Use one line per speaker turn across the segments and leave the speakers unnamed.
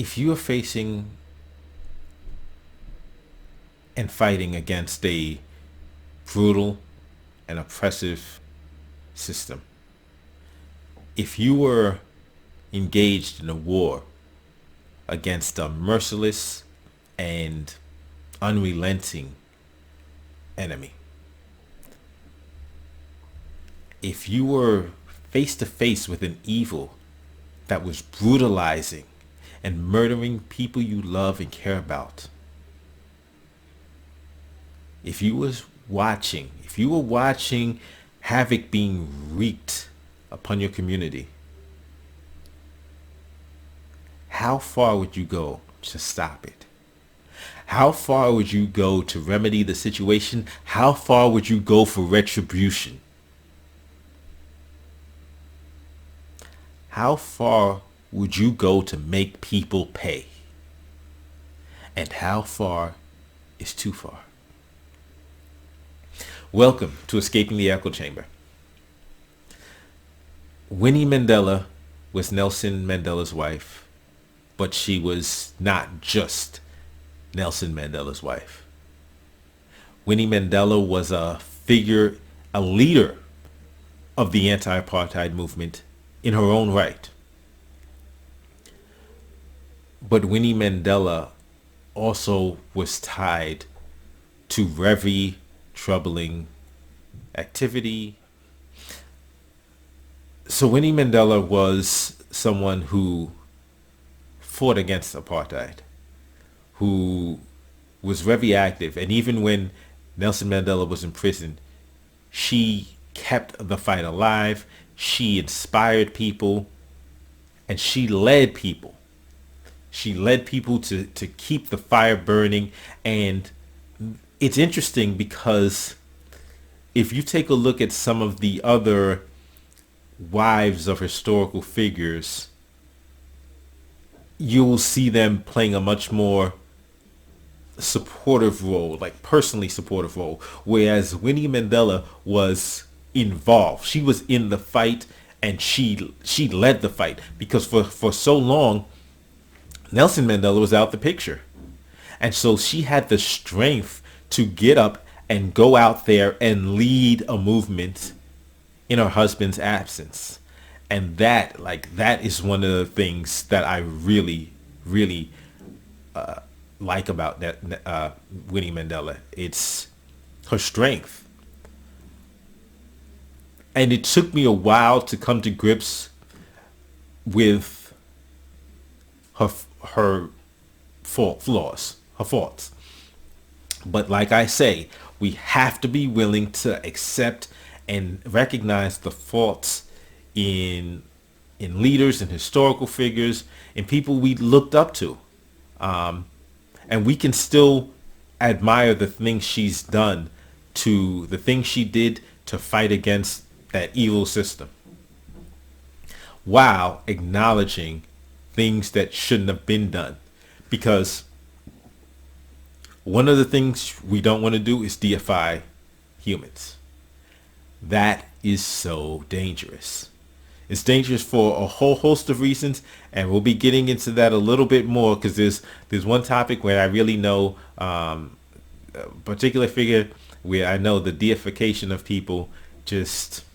if you are facing and fighting against a brutal and oppressive system, if you were engaged in a war against a merciless and unrelenting enemy, if you were face to face with an evil that was brutalizing and murdering people you love and care about, if you were watching havoc being wreaked upon your community, how far would you go to stop it? How far would you go to remedy the situation? How far would you go for retribution? How far would you go to make people pay? And how far is too far? Welcome to Escaping the Echo Chamber. Winnie Mandela was Nelson Mandela's wife, but she was not just Nelson Mandela's wife. Winnie Mandela was a figure, a leader of the anti-apartheid movement in her own right. But Winnie Mandela also was tied to very troubling activity. So Winnie Mandela was someone who fought against apartheid, who was very active. And even when Nelson Mandela was in prison, she kept the fight alive. She inspired people and she led people. She led people to keep the fire burning. And it's interesting because if you take a look at some of the other wives of historical figures, you will see them playing a much more supportive role, like personally supportive role, whereas Winnie Mandela was involved. She was in the fight and she led the fight, because for so long Nelson Mandela was out the picture. And so she had the strength to get up and go out there and lead a movement in her husband's absence. And that is one of the things that I really, really like about that Winnie Mandela. It's her strength. And it took me a while to come to grips with her flaws, her faults. But like I say, we have to be willing to accept and recognize the faults in leaders and historical figures and people we looked up to. And we can still admire the things she's done, to the things she did to fight against that evil system, while acknowledging things that shouldn't have been done. Because one of the things we don't want to do is deify humans. That is so dangerous. It's dangerous for a whole host of reasons, and we'll be getting into that a little bit more, because there's one topic where I really know a particular figure where I know the deification of people just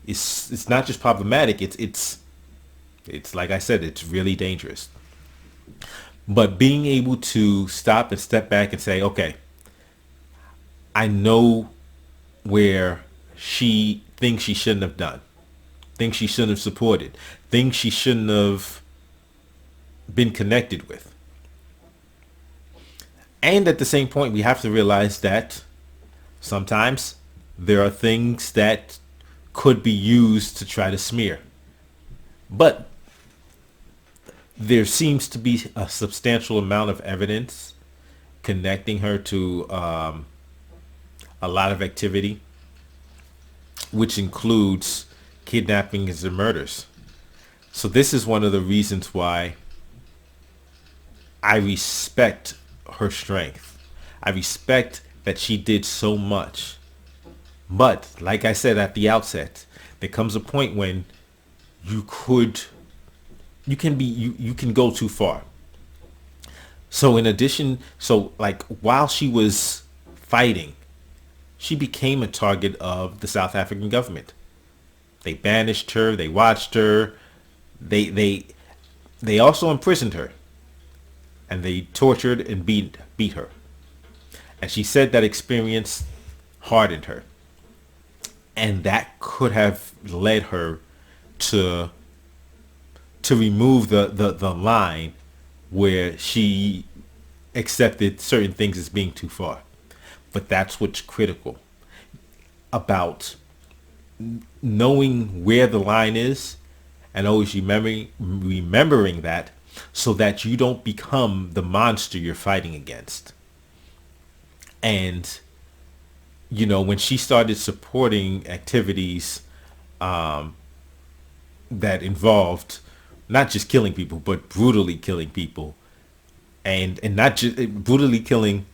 it's not just problematic. It's like I said, it's really dangerous. But being able to stop and step back and say, okay, I know where she things she shouldn't have done, things she shouldn't have supported, things she shouldn't have been connected with. And at the same point, we have to realize that sometimes there are things that could be used to try to smear. But there seems to be a substantial amount of evidence connecting her to a lot of activity, which includes kidnappings and murders. So this is one of the reasons why I respect her strength. I respect that she did so much. But like I said at the outset, there comes a point when you could you can go too far. So in addition, so like while she was fighting, she became a target of the South African government. They banished her, they watched her, they they they also imprisoned her, and they tortured and beat her. And she said that experience hardened her, and that could have led her to remove the line where she accepted certain things as being too far. But that's what's critical about knowing where the line is, and always remembering that, so that you don't become the monster you're fighting against. And when she started supporting activities that involved not just killing people, but brutally killing people, and not just brutally killing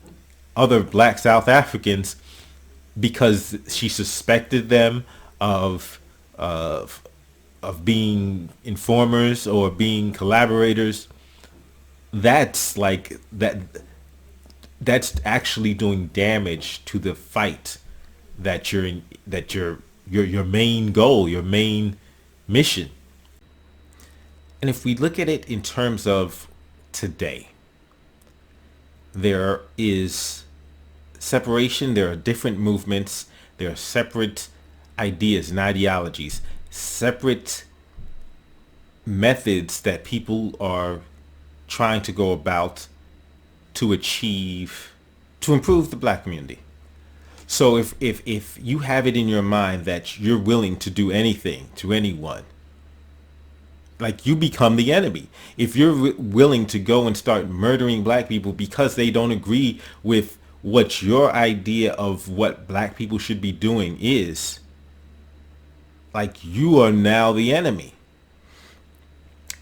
other black South Africans because she suspected them of being informers or being collaborators. That's like that. That's actually doing damage to the fight that you're in, that your main goal, your main mission. And if we look at it in terms of today, there is separation, there are different movements, there are separate ideas and ideologies, separate methods that people are trying to go about to improve the black community. So if you have it in your mind that you're willing to do anything to anyone, like, you become the enemy. If you're willing to go and start murdering black people because they don't agree with what your idea of what black people should be doing is, like, you are now the enemy.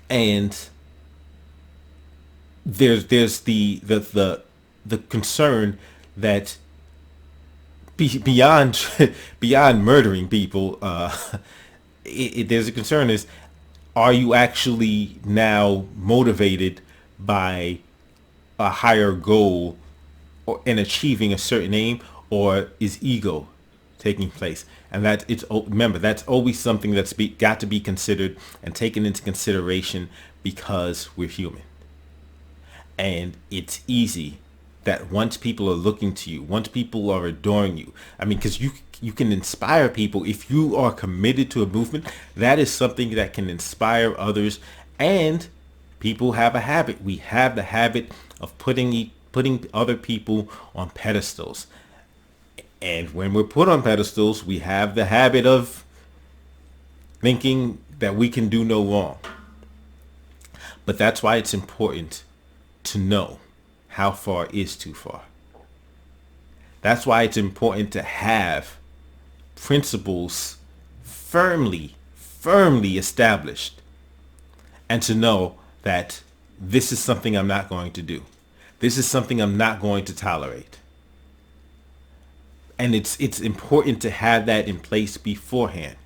And there's the concern that beyond beyond murdering people, there's a concern is, are you actually now motivated by a higher goal in achieving a certain aim, or is ego taking place? And remember, that's always something that's got to be considered and taken into consideration, because we're human. And it's easy that once people are looking to you, once people are adoring you, I mean, because you can inspire people if you are committed to a movement. That is something that can inspire others. And people have a habit. We have the habit of putting other people on pedestals. And when we're put on pedestals, we have the habit of thinking that we can do no wrong. But that's why it's important to know how far is too far. That's why it's important to have principles firmly established, and to know that this is something I'm not going to do. This is something I'm not going to tolerate. And it's important to have that in place beforehand.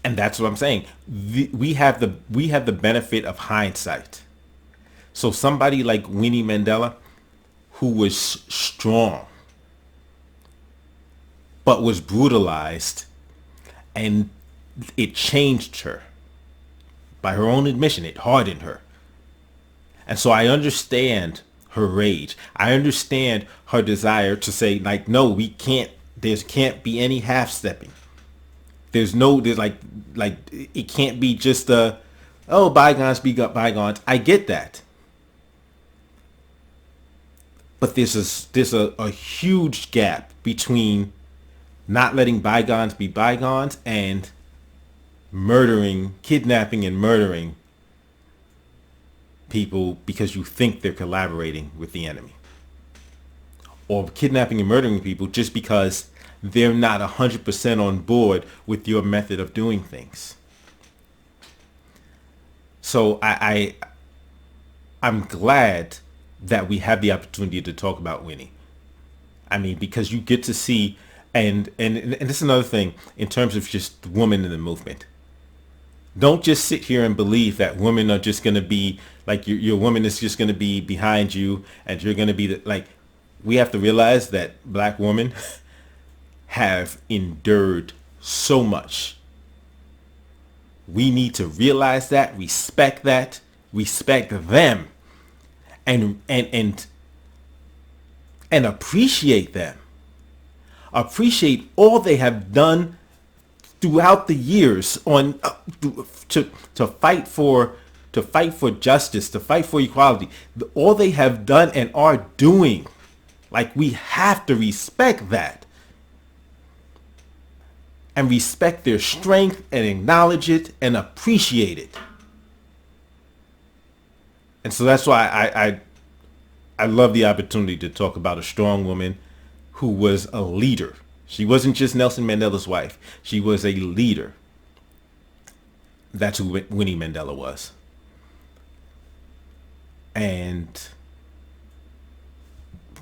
And that's what I'm saying. We have the benefit of hindsight. So somebody like Winnie Mandela, who was strong but was brutalized, and it changed her. By her own admission, it hardened her. And so I understand her rage. I understand her desire to say, like, no, we can't, there can't be any half-stepping. There's like, it can't be just bygones be bygones. I get that. But there's a huge gap between not letting bygones be bygones and kidnapping and murdering people because you think they're collaborating with the enemy. Or kidnapping and murdering people just because they're not 100% on board with your method of doing things. So I'm glad that we have the opportunity to talk about Winnie. I mean, because you get to see, and this is another thing in terms of just women in the movement. Don't just sit here and believe that women are just going to be like your woman is just going to be behind you and you're going to be like, we have to realize that black women have endured so much. We need to realize that, respect them, and appreciate them. Appreciate all they have done throughout the years on to fight for justice, to fight for equality. All they have done and are doing. Like, we have to respect that. And respect their strength and acknowledge it and appreciate it. And so that's why I love the opportunity to talk about a strong woman who was a leader. She wasn't just Nelson Mandela's wife. She was a leader. That's who Winnie Mandela was. And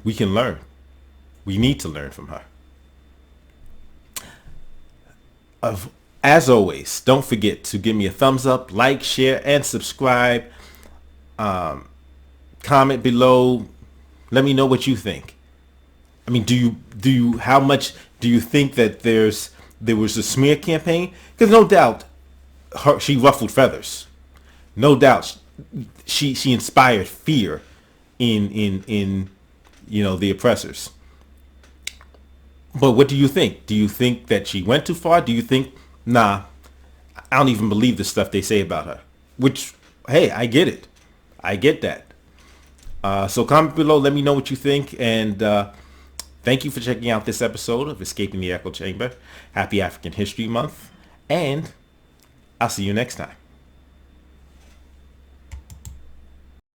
we can learn. We need to learn from her. As always, don't forget to give me a thumbs up, like, share, and subscribe. Comment below. Let me know what you think. I mean, how much do you think that there was a smear campaign? Because no doubt she ruffled feathers. No doubt she inspired fear in the oppressors. But what do you think? Do you think that she went too far? Do you think, nah, I don't even believe the stuff they say about her? Which, hey, I get it. I get that. So comment below. Let me know what you think. And thank you for checking out this episode of Escaping the Echo Chamber. Happy African History Month. And I'll see you next time.